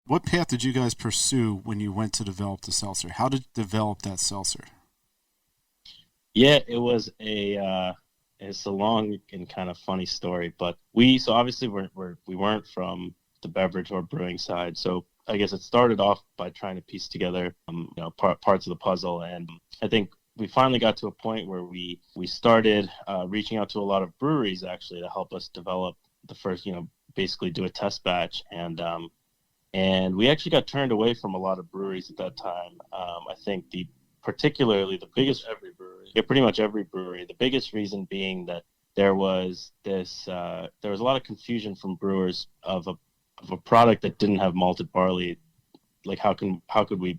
What path did you guys pursue when you went to develop the seltzer? How did you develop that seltzer? Yeah, it's a long and kind of funny story, but so obviously we weren't from the beverage or brewing side, so I guess it started off by trying to piece together parts of the puzzle, and I think we finally got to a point where we started reaching out to a lot of breweries actually to help us develop the first, basically do a test batch, and we actually got turned away from a lot of breweries at that time. I think particularly the biggest every brewery, yeah, pretty much every brewery. The biggest reason being that there was there was a lot of confusion from brewers of a product that didn't have malted barley. Like how could we,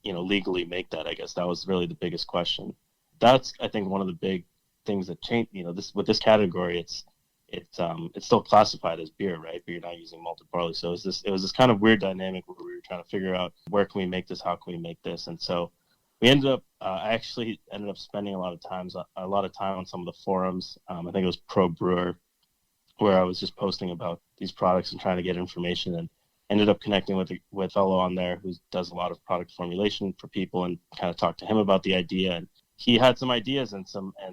legally make that? I guess that was really the biggest question. That's, I think, one of the big things that changed. With this category, it's still classified as beer, right? But you're not using malted barley. So it was this kind of weird dynamic where we were trying to figure out where can we make this, how can we make this, and so we ended up. I actually ended up spending a lot of time on some of the forums. I think it was Pro Brewer, where I was just posting about these products and trying to get information, and ended up connecting with a fellow on there who does a lot of product formulation for people, and kind of talked to him about the idea. And he had some ideas and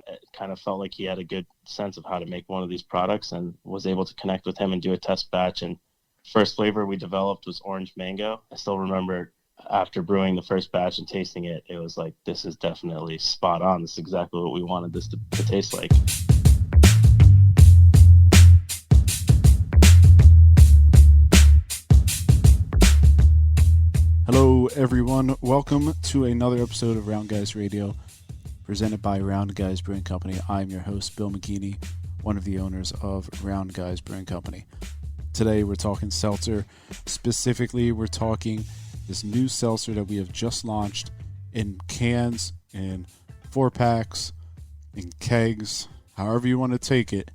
it kind of felt like he had a good sense of how to make one of these products, and was able to connect with him and do a test batch. And first flavor we developed was orange mango. I still remember after brewing the first batch and tasting it, it was like, this is definitely spot on. This is exactly what we wanted this to taste like. Hello, everyone. Welcome to another episode of Round Guys Radio, presented by Round Guys Brewing Company. I'm your host, Bill McKinney, one of the owners of Round Guys Brewing Company. Today, we're talking seltzer. Specifically, we're talking this new seltzer that we have just launched in cans, in 4-packs, in kegs, however you want to take it.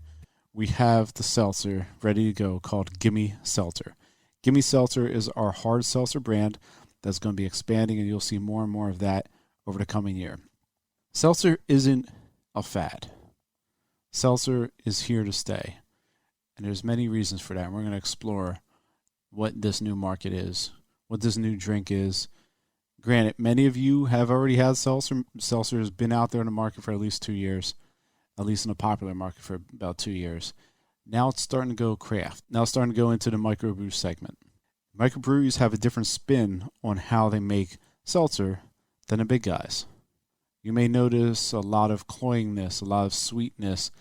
We have the seltzer ready to go called Gimme Seltzer. Gimme Seltzer is our hard seltzer brand that's going to be expanding, and you'll see more and more of that over the coming year. Seltzer isn't a fad. Seltzer is here to stay, and there's many reasons for that, and we're going to explore what this new market is, what this new drink is. Granted, many of you have already had seltzer. Seltzer has been out there in the market for at least 2 years, at least in the popular market for about 2 years. Now it's starting to go craft. Now it's starting to go into the microbrew segment. Microbreweries have a different spin on how they make seltzer than the big guys. You may notice a lot of cloyingness, a lot of sweetness,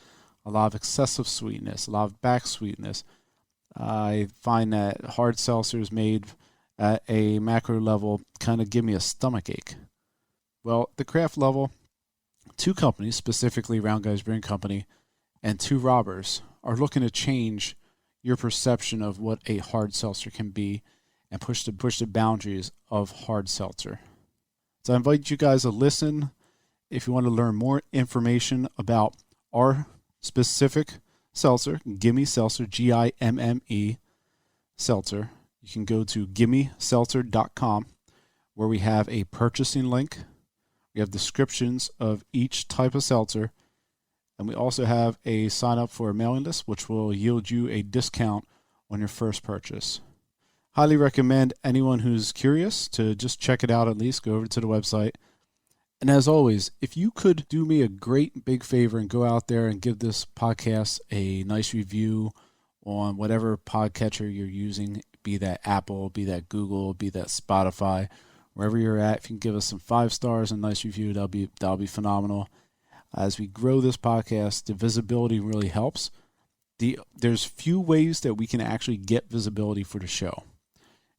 a lot of excessive sweetness, a lot of back sweetness. I find that hard seltzers made at a macro level kind of give me a stomach ache. Well, the craft level, 2 companies, specifically Round Guys Brewing Company and 2 Robbers, are looking to change your perception of what a hard seltzer can be and push the boundaries of hard seltzer. So I invite you guys to listen. If you want to learn more information about our specific seltzer, Gimme Seltzer, Gimme Seltzer, you can go to gimmeseltzer.com, where we have a purchasing link. We have descriptions of each type of seltzer, and we also have a sign up for a mailing list, which will yield you a discount on your first purchase. Highly recommend anyone who's curious to just check it out at least. Go over to the website. And as always, if you could do me a great big favor and go out there and give this podcast a nice review on whatever podcatcher you're using, be that Apple, be that Google, be that Spotify, wherever you're at, if you can give us some 5 stars and a nice review, that'll be phenomenal. As we grow this podcast, the visibility really helps. There's few ways that we can actually get visibility for the show.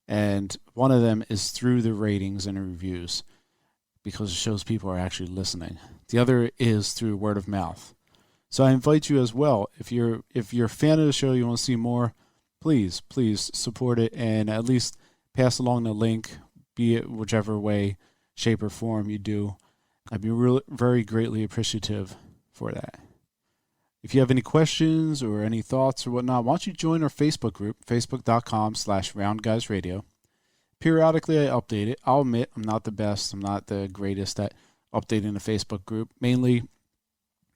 And one of them is through the ratings and the reviews, because it shows people are actually listening. The other is through word of mouth. So I invite you as well, if you're a fan of the show, you want to see more, please support it and at least pass along the link, be it whichever way, shape, or form you do. I'd be really, very greatly appreciative for that. If you have any questions or any thoughts or whatnot, why don't you join our Facebook group, facebook.com/roundguysradio. Periodically, I update it. I'll admit I'm not the best. I'm not the greatest at updating the Facebook group, mainly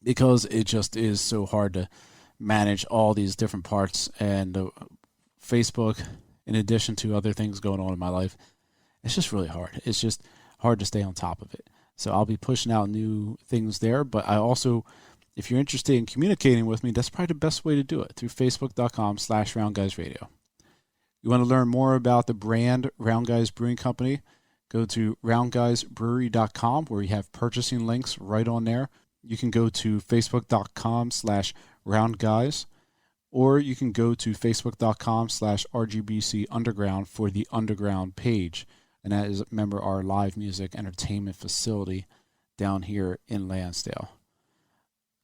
because it just is so hard to manage all these different parts. And Facebook, in addition to other things going on in my life, it's just really hard. It's just hard to stay on top of it. So I'll be pushing out new things there, but I also, if you're interested in communicating with me, that's probably the best way to do it, through facebook.com/RoundGuysRadio. You want to learn more about the brand Round Guys Brewing Company, go to roundguysbrewery.com, where you have purchasing links right on there. You can go to facebook.com/roundguys, or you can go to facebook.com/RGBC Underground for the Underground page. And that is, remember, our live music entertainment facility down here in Lansdale.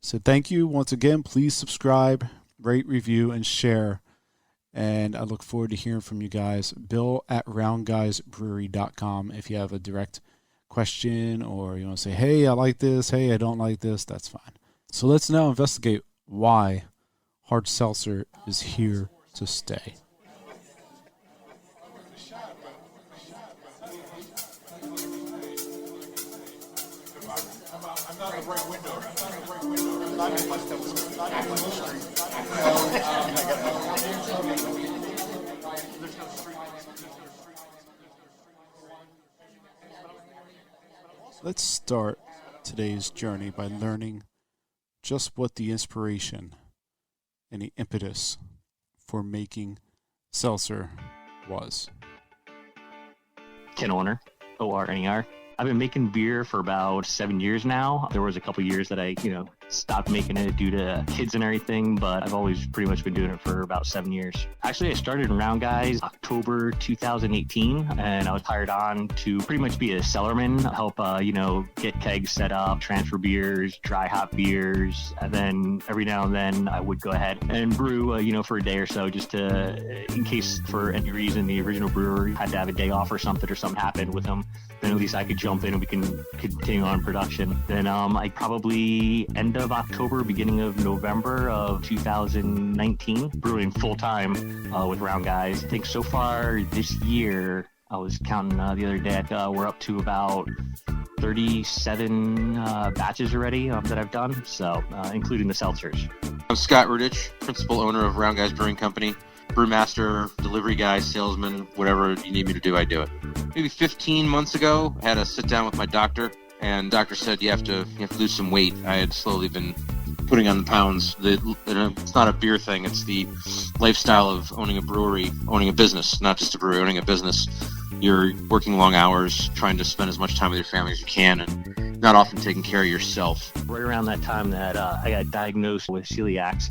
So thank you once again. Please subscribe, rate, review, and share. And I look forward to hearing from you guys. Bill@roundguysbrewery.com. If you have a direct question or you want to say, hey, I like this, hey, I don't like this, that's fine. So let's now investigate why hard seltzer is here to stay. Let's start today's journey by learning just what the inspiration and the impetus for making seltzer was. Ken Orner, O-R-N-E-R. I've been making beer for about 7 years now. There was a couple years that I, stopped making it due to kids and everything, but I've always pretty much been doing it for about 7 years. Actually, I started in Round Guys October 2018, and I was hired on to pretty much be a cellarman, help, get kegs set up, transfer beers, dry hop beers, and then every now and then I would go ahead and brew, for a day or so, just to, in case for any reason the original brewery had to have a day off or something happened with them, then at least I could jump in and we can continue on production. Then I probably end of October, beginning of November of 2019, brewing full-time with Round Guys. I think so far this year, I was counting the other day, we're up to about 37 batches already that I've done, so including the seltzers. I'm Scott Rudich, principal owner of Round Guys Brewing Company. Brewmaster, delivery guy, salesman, whatever you need me to do, I do it. Maybe 15 months ago, I had a sit down with my doctor, and doctor said you have to lose some weight. I had slowly been putting on the pounds. It's not a beer thing, it's the lifestyle of owning a brewery, owning a business, not just a brewery, owning a business. You're working long hours, trying to spend as much time with your family as you can, and not often taking care of yourself. Right around that time that I got diagnosed with celiac,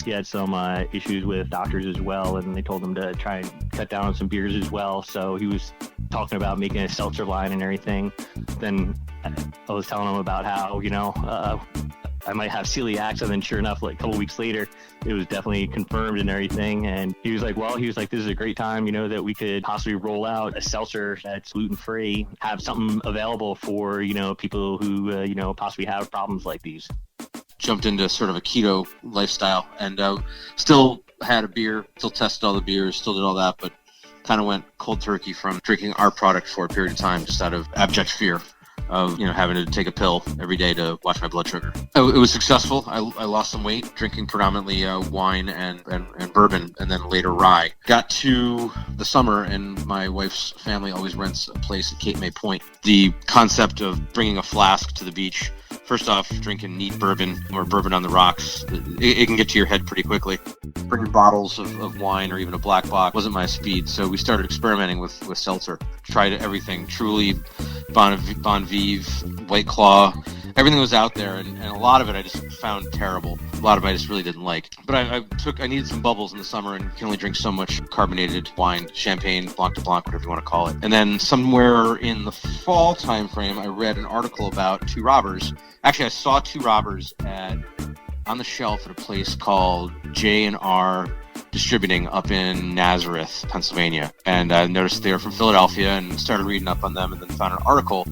he had some issues with doctors as well, and they told him to try and cut down on some beers as well. So he was talking about making a seltzer line and everything. Then I was telling him about how, I might have celiac, and then sure enough, like a couple weeks later, it was definitely confirmed and everything. And he was like, this is a great time, that we could possibly roll out a seltzer that's gluten-free, have something available for, people who, possibly have problems like these. Jumped into sort of a keto lifestyle and still had a beer, still tested all the beers, still did all that, but kind of went cold turkey from drinking our product for a period of time just out of abject fear of having to take a pill every day to watch my blood sugar. It was successful. I lost some weight drinking predominantly wine and bourbon, and then later rye. Got to the summer, and my wife's family always rents a place at Cape May Point. The concept of bringing a flask to the beach, first off, drinking neat bourbon or bourbon on the rocks, it can get to your head pretty quickly. Bringing bottles of wine or even a black box wasn't my speed, so we started experimenting with seltzer. Tried everything, Truly, Bon Vive, White Claw, everything was out there, and a lot of it I just found terrible. A lot of it I just really didn't like. But I needed some bubbles in the summer and can only drink so much carbonated wine, champagne, Blanc de Blanc, whatever you want to call it. And then somewhere in the fall time frame, I read an article about Two Robbers. Actually, I saw Two Robbers on the shelf at a place called J&R Distributing up in Nazareth, Pennsylvania. And I noticed they were from Philadelphia and started reading up on them, and then found an article.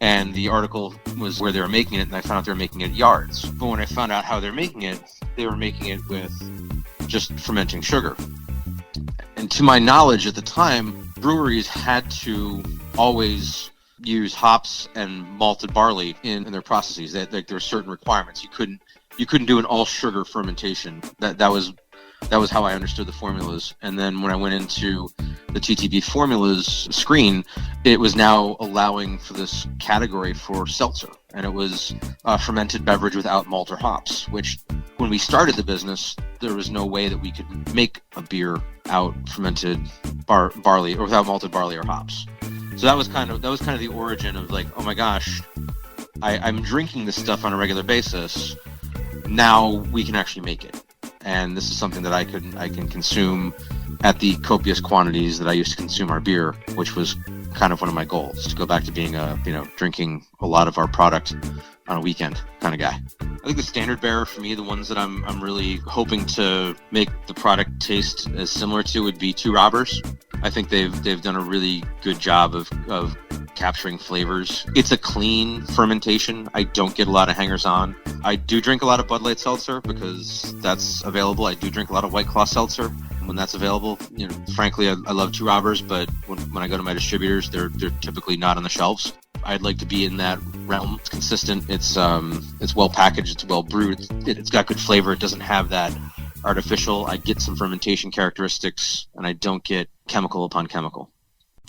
And the article was where they were making it, and I found out they were making it at yards. But when I found out how they're making it, they were making it with just fermenting sugar. And to my knowledge at the time, breweries had to always use hops and malted barley in their processes. There were certain requirements. You couldn't do an all sugar fermentation. That was that was how I understood the formulas. And then when I went into the TTB formulas screen, it was now allowing for this category for seltzer. And it was a fermented beverage without malt or hops, which when we started the business, there was no way that we could make a beer out fermented barley or without malted barley or hops. So that was kind of the origin of like, oh my gosh, I'm drinking this stuff on a regular basis. Now we can actually make it. And this is something that I can consume at the copious quantities that I used to consume our beer, which was kind of one of my goals, to go back to being drinking a lot of our product on a weekend kind of guy. I think the standard bearer for me, the ones that I'm really hoping to make the product taste as similar to, would be Two Robbers. I think they've done a really good job of capturing flavors. It's a clean fermentation. I don't get a lot of hangers on. I do drink a lot of Bud Light seltzer because that's available. I do drink a lot of White Claw seltzer when that's available. Frankly, I love Two Robbers, but when I go to my distributors, they're typically not on the shelves. I'd like to be in that realm. It's consistent. It's well packaged. It's well brewed. It's got good flavor. It doesn't have that artificial. I get some fermentation characteristics, and I don't get chemical upon chemical.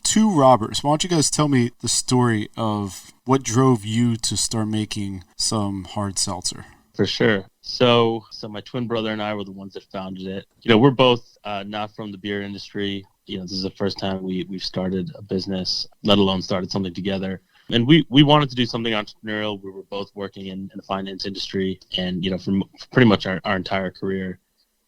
Two Robbers. Why don't you guys tell me the story of what drove you to start making some hard seltzer? For sure. So my twin brother and I were the ones that founded it. We're both not from the beer industry. This is the first time we've started a business, let alone started something together. And we wanted to do something entrepreneurial. We were both working in the finance industry and, for pretty much our entire career,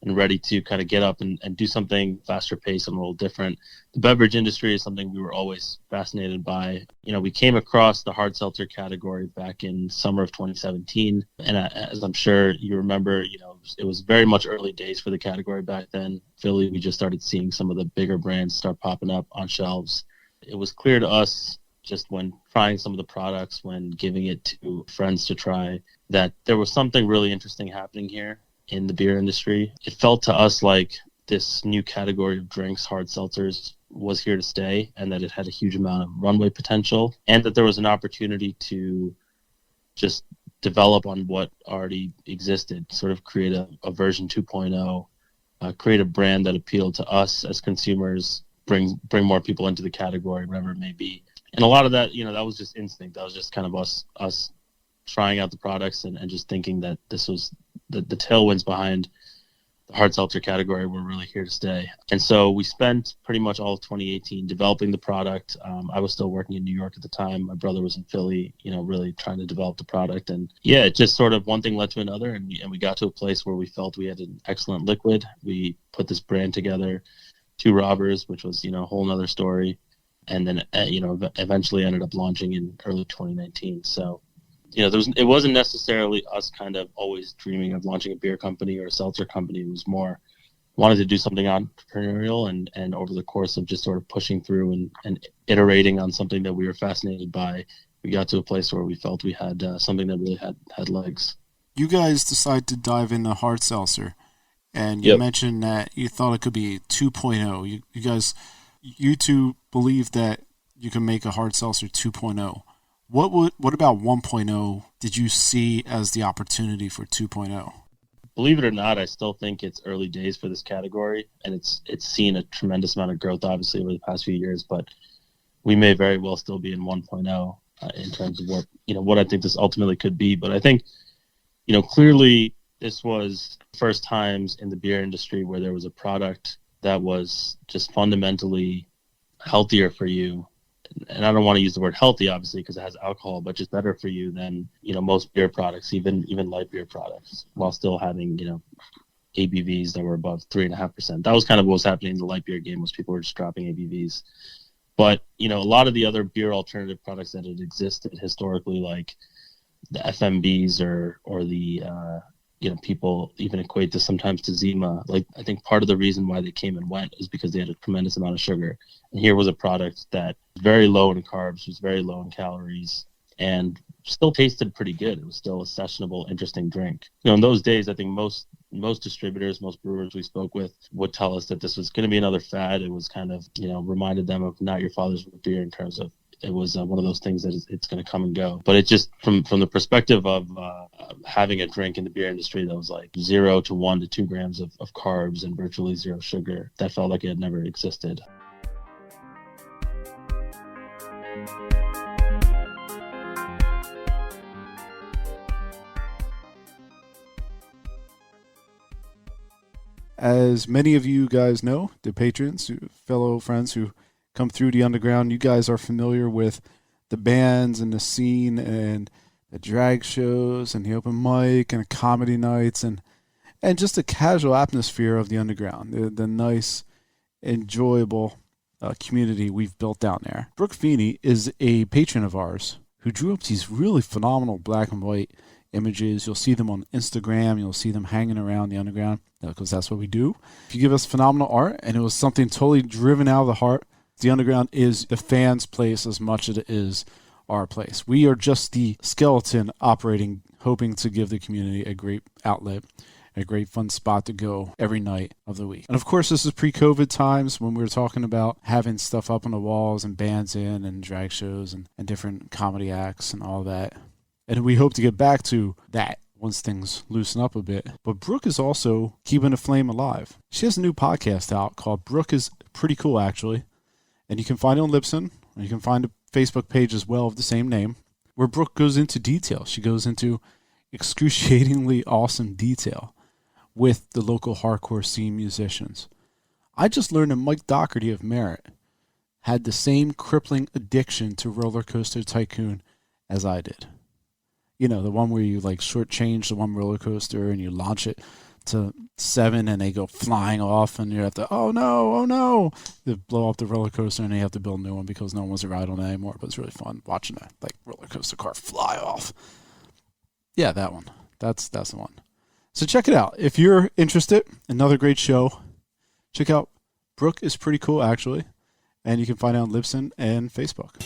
and ready to kind of get up and do something faster paced and a little different. The beverage industry is something we were always fascinated by. We came across the hard seltzer category back in summer of 2017. And as I'm sure you remember, it was very much early days for the category back then. Philly, we just started seeing some of the bigger brands start popping up on shelves. It was clear to us just when trying some of the products, when giving it to friends to try, that there was something really interesting happening here in the beer industry. It felt to us like this new category of drinks, hard seltzers, was here to stay, and that it had a huge amount of runway potential, and that there was an opportunity to just develop on what already existed, sort of create a version 2.0, create a brand that appealed to us as consumers, bring more people into the category, whatever it may be. And a lot of that, that was just instinct. That was just kind of us trying out the products and just thinking that this was the tailwinds behind the hard seltzer category were really here to stay. And so we spent pretty much all of 2018 developing the product. I was still working in New York at the time. My brother was in Philly, really trying to develop the product. And yeah, it just sort of one thing led to another. And we got to a place where we felt we had an excellent liquid. We put this brand together, Two Robbers, which was, a whole nother story. And then, eventually ended up launching in early 2019. So, it wasn't necessarily us kind of always dreaming of launching a beer company or a seltzer company. It was more wanted to do something entrepreneurial, and over the course of just sort of pushing through and iterating on something that we were fascinated by, we got to a place where we felt we had something that really had legs. You guys decided to dive into hard seltzer, and you mentioned that you thought it could be 2.0. You two believe that you can make a hard seltzer 2.0. What about 1.0 did you see as the opportunity for 2.0? Believe it or not, I still think it's early days for this category, and it's seen a tremendous amount of growth, obviously, over the past few years. But we may very well still be in 1.0 in terms of what I think this ultimately could be. But I think, clearly this was first times in the beer industry where there was a product that was just fundamentally healthier for you. And I don't want to use the word healthy, obviously, because it has alcohol, but just better for you than, most beer products, even light beer products, while still having, ABVs that were above 3.5%. That was kind of what was happening in the light beer game, was people were just dropping ABVs. But, a lot of the other beer alternative products that had existed historically, like the FMBs or the, people even equate this sometimes to Zima. Like, I think part of the reason why they came and went is because they had a tremendous amount of sugar. And here was a product that was very low in carbs, was very low in calories, and still tasted pretty good. It was still a sessionable, interesting drink. In those days, I think most distributors, most brewers we spoke with would tell us that this was going to be another fad. It was kind of, reminded them of not your father's beer in terms of it was one of those things that it's going to come and go. But it just from the perspective of having a drink in the beer industry that was like 0 to 1 to 2 grams of carbs and virtually zero sugar, that felt like it had never existed. As many of you guys know, the patrons, fellow friends who come through the underground, you guys are familiar with the bands and the scene and the drag shows and the open mic and the comedy nights and just the casual atmosphere of the underground, the nice, enjoyable community we've built down there. Brooke Feeney is a patron of ours who drew up these really phenomenal black and white images. You'll see them on Instagram. You'll see them hanging around the underground because that's what we do. If you give us phenomenal art, and it was something totally driven out of the heart, the underground is the fans' place as much as it is our place. We are just the skeleton operating, hoping to give the community a great outlet, a great fun spot to go every night of the week. And of course, this is pre-COVID times when we were talking about having stuff up on the walls and bands in and drag shows and different comedy acts and all that. And we hope to get back to that once things loosen up a bit. But Brooke is also keeping the flame alive. She has a new podcast out called Brooke is Pretty Cool, actually. And you can find it on Libsyn, and you can find a Facebook page as well of the same name, where Brooke goes into detail. She goes into excruciatingly awesome detail with the local hardcore scene musicians. I just learned that Mike Doherty of Merritt had the same crippling addiction to Roller Coaster Tycoon as I did. You know, the one where you like shortchange the one roller coaster and you launch it to 7 and they go flying off and you have to, oh no, they blow up the roller coaster and you have to build a new one because no one wants to ride on it anymore. But it's really fun watching that like roller coaster car fly off. Yeah, that one. That's the one. So check it out. If you're interested, another great show. Check out Brooke is Pretty Cool, actually. And you can find it on Libsyn and Facebook.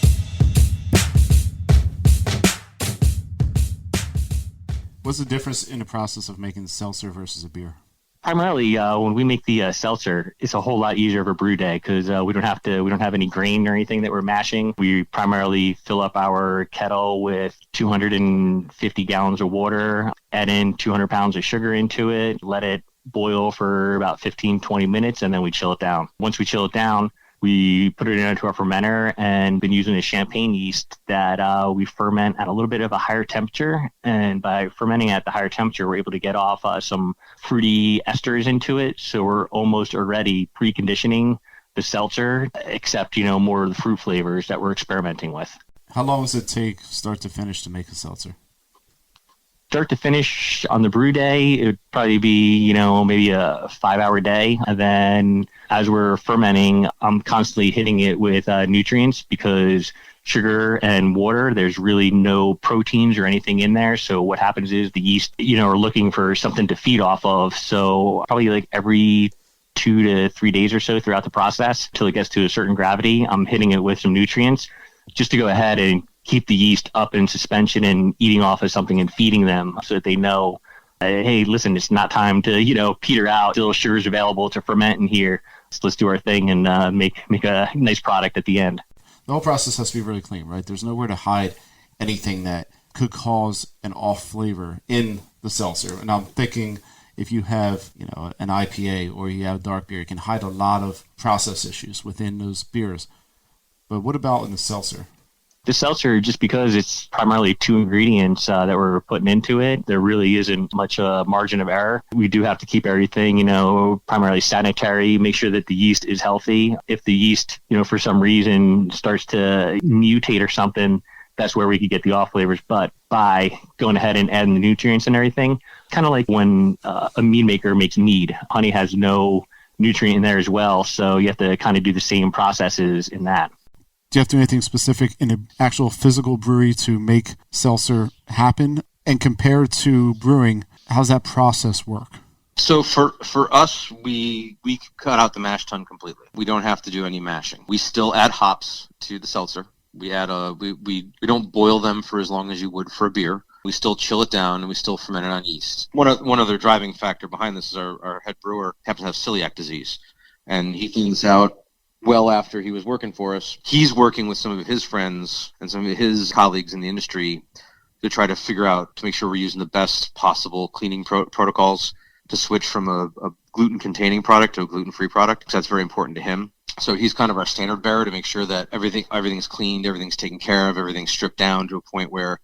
What's the difference in the process of making seltzer versus a beer? Primarily, when we make the seltzer, it's a whole lot easier of a brew day because we don't have any grain or anything that we're mashing. We primarily fill up our kettle with 250 gallons of water, add in 200 pounds of sugar into it, let it boil for about 15, 20 minutes, and then we chill it down. Once we chill it down, we put it into our fermenter and been using a champagne yeast that we ferment at a little bit of a higher temperature. And by fermenting at the higher temperature, we're able to get off some fruity esters into it. So we're almost already preconditioning the seltzer, except, more of the fruit flavors that we're experimenting with. How long does it take start to finish to make a seltzer? Start to finish on the brew day, it would probably be, maybe a 5-hour day. And then as we're fermenting, I'm constantly hitting it with nutrients because sugar and water, there's really no proteins or anything in there. So what happens is the yeast, are looking for something to feed off of. So probably like every 2 to 3 days or so throughout the process till it gets to a certain gravity, I'm hitting it with some nutrients just to go ahead and keep the yeast up in suspension and eating off of something and feeding them so that they know, hey, listen, it's not time to, peter out. Still sugar's available to ferment in here. So let's do our thing and make a nice product at the end. The whole process has to be really clean, right? There's nowhere to hide anything that could cause an off flavor in the seltzer. And I'm thinking if you have, an IPA or you have dark beer, you can hide a lot of process issues within those beers. But what about in the seltzer? The seltzer, just because it's primarily 2 ingredients that we're putting into it, there really isn't much margin of error. We do have to keep everything, primarily sanitary, make sure that the yeast is healthy. If the yeast, for some reason starts to mutate or something, that's where we could get the off flavors. But by going ahead and adding the nutrients and everything, kind of like when a mead maker makes mead, honey has no nutrient in there as well. So you have to kind of do the same processes in that. Do you have to do anything specific in an actual physical brewery to make seltzer happen? And compared to brewing, how's that process work? So for us, we cut out the mash tun completely. We don't have to do any mashing. We still add hops to the seltzer. We add we don't boil them for as long as you would for a beer. We still chill it down and we still ferment it on yeast. One other driving factor behind this is our head brewer happens to have celiac disease, and he thins out well after he was working for us. He's working with some of his friends and some of his colleagues in the industry to try to figure out, to make sure we're using the best possible cleaning protocols to switch from a gluten-containing product to a gluten-free product, because that's very important to him. So he's kind of our standard bearer to make sure that everything's cleaned, everything's taken care of, everything's stripped down to a point where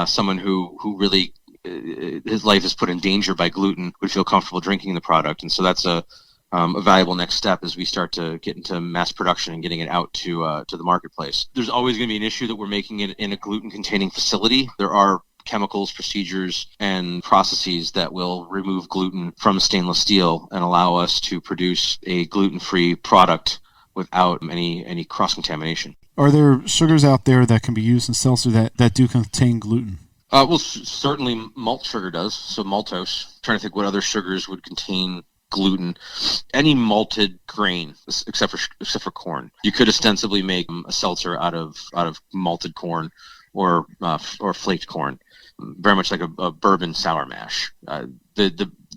someone who really his life is put in danger by gluten would feel comfortable drinking the product. And so that's a valuable next step as we start to get into mass production and getting it out to the marketplace. There's always going to be an issue that we're making it in a gluten-containing facility. There are chemicals, procedures, and processes that will remove gluten from stainless steel and allow us to produce a gluten-free product without any cross-contamination. Are there sugars out there that can be used in seltzer that do contain gluten? Well, certainly malt sugar does. So maltose. I'm trying to think what other sugars would contain gluten. Any malted grain, except for corn. You could ostensibly make a seltzer out of malted corn or flaked corn, very much like a bourbon sour mash.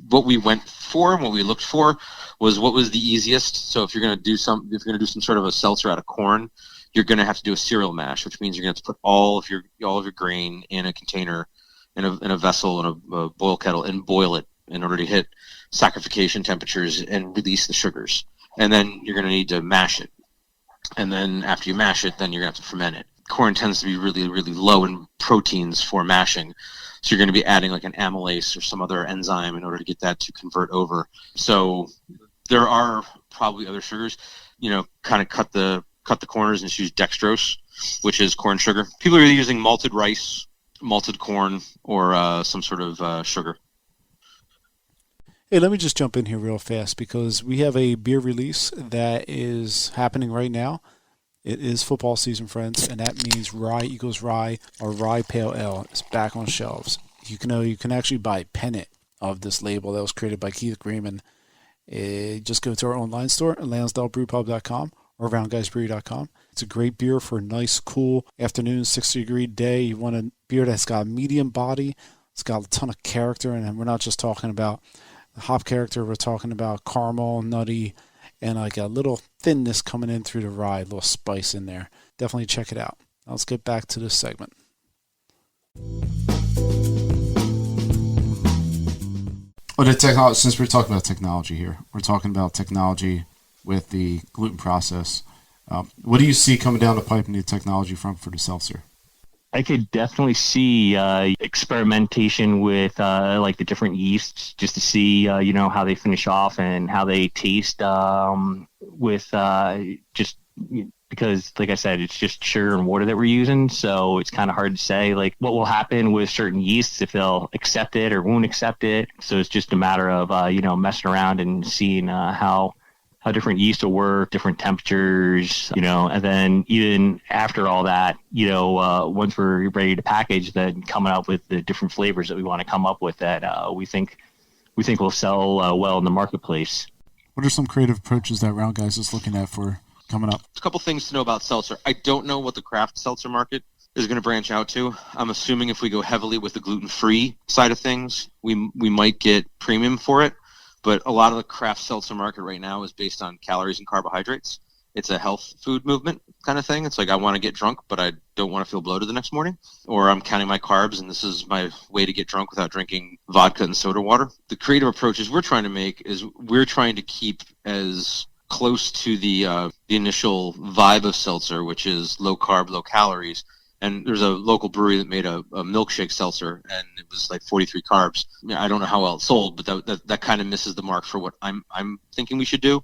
What we went for and what we looked for was what was the easiest. So if you're going to do some sort of a seltzer out of corn, you're going to have to do a cereal mash, which means you're going to have to put all of your grain in a container, in a vessel, in a boil kettle, and boil it in order to hit saccharification temperatures and release the sugars. And then you're going to need to mash it. And then after you mash it, then you're going to have to ferment it. Corn tends to be really, really low in proteins for mashing. So you're going to be adding like an amylase or some other enzyme in order to get that to convert over. So there are probably other sugars, kind of cut the corners and just use dextrose, which is corn sugar. People are either using malted rice, malted corn, or some sort of sugar. Hey, let me just jump in here real fast because we have a beer release that is happening right now. It is football season, friends, and that means Rye Eagles Rye or Rye Pale Ale is back on shelves. You can actually buy a pennant of this label that was created by Keith Greenman. Just go to our online store at lansdalebrewpub.com or roundguysbrewery.com. It's a great beer for a nice, cool afternoon, 60-degree day. You want a beer that's got a medium body. It's got a ton of character, and we're not just talking about the hop character. We're talking about caramel, nutty, and like a little thinness coming in through the rye, a little spice in there. Definitely check it out. Now let's get back to this segment. Well, the technology, since we're talking about technology here, we're talking about technology with the gluten process. What do you see coming down the pipe in the technology front for the seltzer? I could definitely see experimentation with like the different yeasts, just to see how they finish off and how they taste. With just because, like I said, it's just sugar and water that we're using, so it's kind of hard to say like what will happen with certain yeasts, if they'll accept it or won't accept it. So it's just a matter of messing around and seeing how different yeast will work, different temperatures, and then even after all that, once we're ready to package, then coming up with the different flavors that we want to come up with that we think will sell well in the marketplace. What are some creative approaches that Round Guys is looking at for coming up? A couple things to know about seltzer. I don't know what the craft seltzer market is going to branch out to. I'm assuming if we go heavily with the gluten-free side of things, we might get premium for it. But a lot of the craft seltzer market right now is based on calories and carbohydrates. It's a health food movement kind of thing. It's like I want to get drunk, but I don't want to feel bloated the next morning. Or I'm counting my carbs, and this is my way to get drunk without drinking vodka and soda water. The creative approaches we're trying to make is we're trying to keep as close to the initial vibe of seltzer, which is low carb, low calories. And there's a local brewery that made a milkshake seltzer, and it was like 43 carbs. I don't know how well it sold, but that kind of misses the mark for what I'm thinking we should do.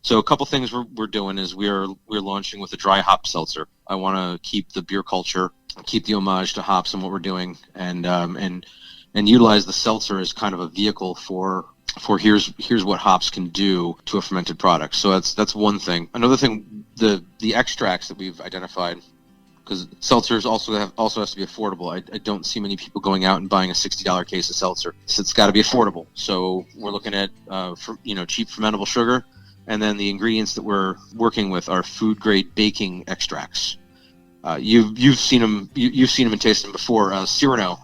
So a couple things we're doing is we're launching with a dry hop seltzer. I want to keep the beer culture, keep the homage to hops and what we're doing, and utilize the seltzer as kind of a vehicle for here's what hops can do to a fermented product. So that's one thing. Another thing, the extracts that we've identified, because seltzers also has to be affordable. I don't see many people going out and buying a $60 case of seltzer. So it's got to be affordable. So we're looking at cheap fermentable sugar, and then the ingredients that we're working with are food grade baking extracts. You've seen them and tasted them before. Cyrano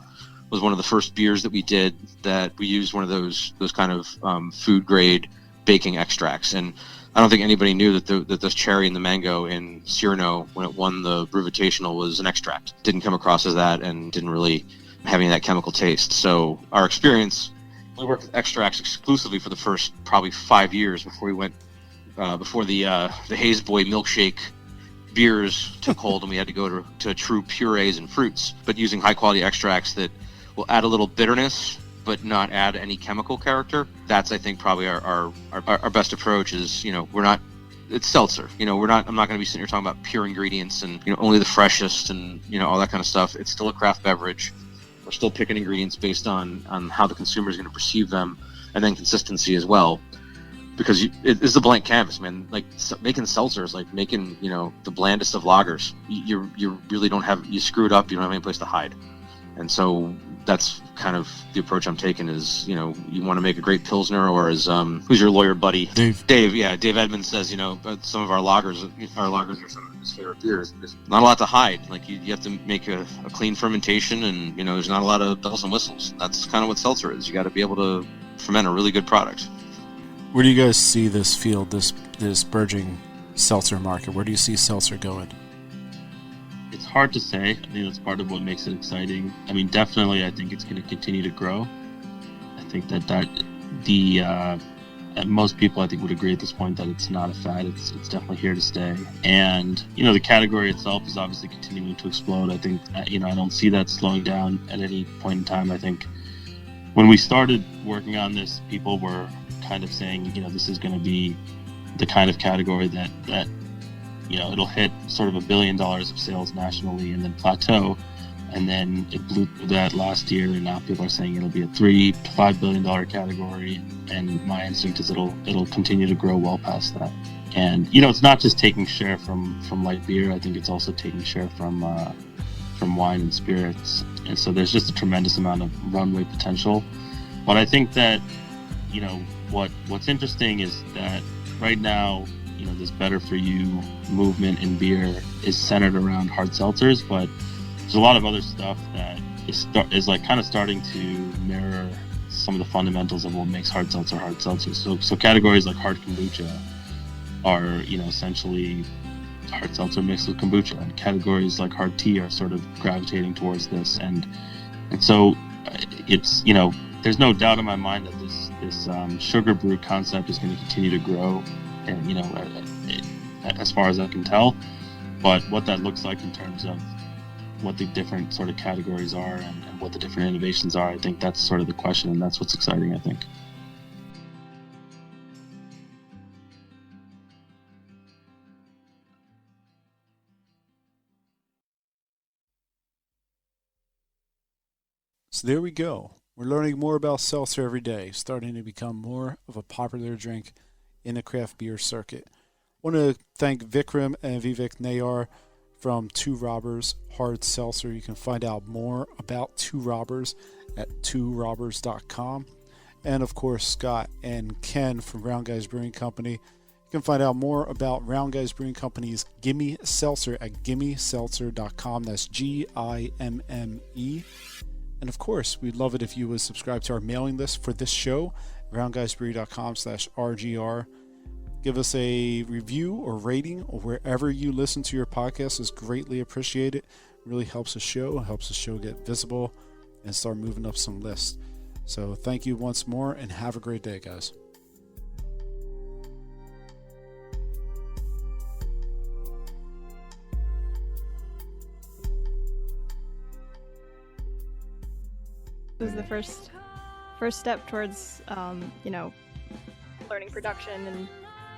was one of the first beers that we did that we used one of those kind of food grade baking extracts, and I don't think anybody knew that this cherry and the mango in Cyrano, when it won the Brewvitational, was an extract. Didn't come across as that and didn't really have any of that chemical taste. So our experience, we worked with extracts exclusively for the first probably 5 years before we went, before the Haze Boy milkshake beers took hold and we had to go to true purees and fruits, but using high quality extracts that will add a little bitterness but not add any chemical character. That's, I think, probably our best approach is, it's seltzer. I'm not going to be sitting here talking about pure ingredients and, only the freshest and, all that kind of stuff. It's still a craft beverage. We're still picking ingredients based on how the consumer is going to perceive them, and then consistency as well. Because it's a blank canvas, man. Like making seltzers, like making, the blandest of lagers. You really don't have, you screw it up, you don't have any place to hide. And so that's kind of the approach I'm taking is, you want to make a great Pilsner, or as, who's your lawyer buddy? Dave, yeah. Dave Edmonds says, some of our lagers are some of his favorite beers. There's not a lot to hide. Like you have to make a clean fermentation and, there's not a lot of bells and whistles. That's kind of what seltzer is. You got to be able to ferment a really good product. Where do you guys see this field, this burgeoning seltzer market? Where do you see seltzer going? It's hard to say. I think that's part of what makes it exciting. I mean, definitely, I think it's going to continue to grow. I think most people, I think, would agree at this point that it's not a fad. It's definitely here to stay. And, the category itself is obviously continuing to explode. I think, I don't see that slowing down at any point in time. I think when we started working on this, people were kind of saying, this is going to be the kind of category that it'll hit sort of $1 billion of sales nationally and then plateau, and then it blew through that last year, and now people are saying it'll be a $3 to $5 billion category, and my instinct is it'll continue to grow well past that. And it's not just taking share from light beer. I think it's also taking share from wine and spirits, and so there's just a tremendous amount of runway potential. But I think that what's interesting is that right now, this better for you movement in beer is centered around hard seltzers, but there's a lot of other stuff that is like kind of starting to mirror some of the fundamentals of what makes hard seltzer. So categories like hard kombucha are, essentially hard seltzer mixed with kombucha, and categories like hard tea are sort of gravitating towards this, and so it's, there's no doubt in my mind that this sugar brew concept is going to continue to grow, and as far as I can tell. But what that looks like in terms of what the different sort of categories are and what the different innovations are, I think that's sort of the question, and that's what's exciting, I think. So there we go. We're learning more about seltzer every day, starting to become more of a popular drink in the craft beer circuit. I want to thank Vikram and Vivek Nayar from Two Robbers Hard Seltzer. You can find out more about Two Robbers at tworobbers.com. And of course, Scott and Ken from Round Guys Brewing Company. You can find out more about Round Guys Brewing Company's Gimme Seltzer at gimmeseltzer.com. That's GIMME. And of course, we'd love it if you would subscribe to our mailing list for this show, roundguysbrewery.com/RGR. Give us a review or rating or wherever you listen to your podcast is greatly appreciated. It really helps the show get visible and start moving up some lists. So thank you once more and have a great day, guys. This is the first step towards, learning production and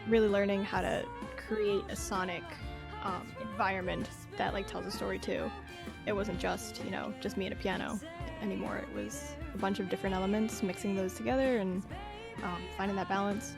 really learning how to create a sonic environment that tells a story too. It wasn't just me and a piano anymore. It was a bunch of different elements, mixing those together and finding that balance.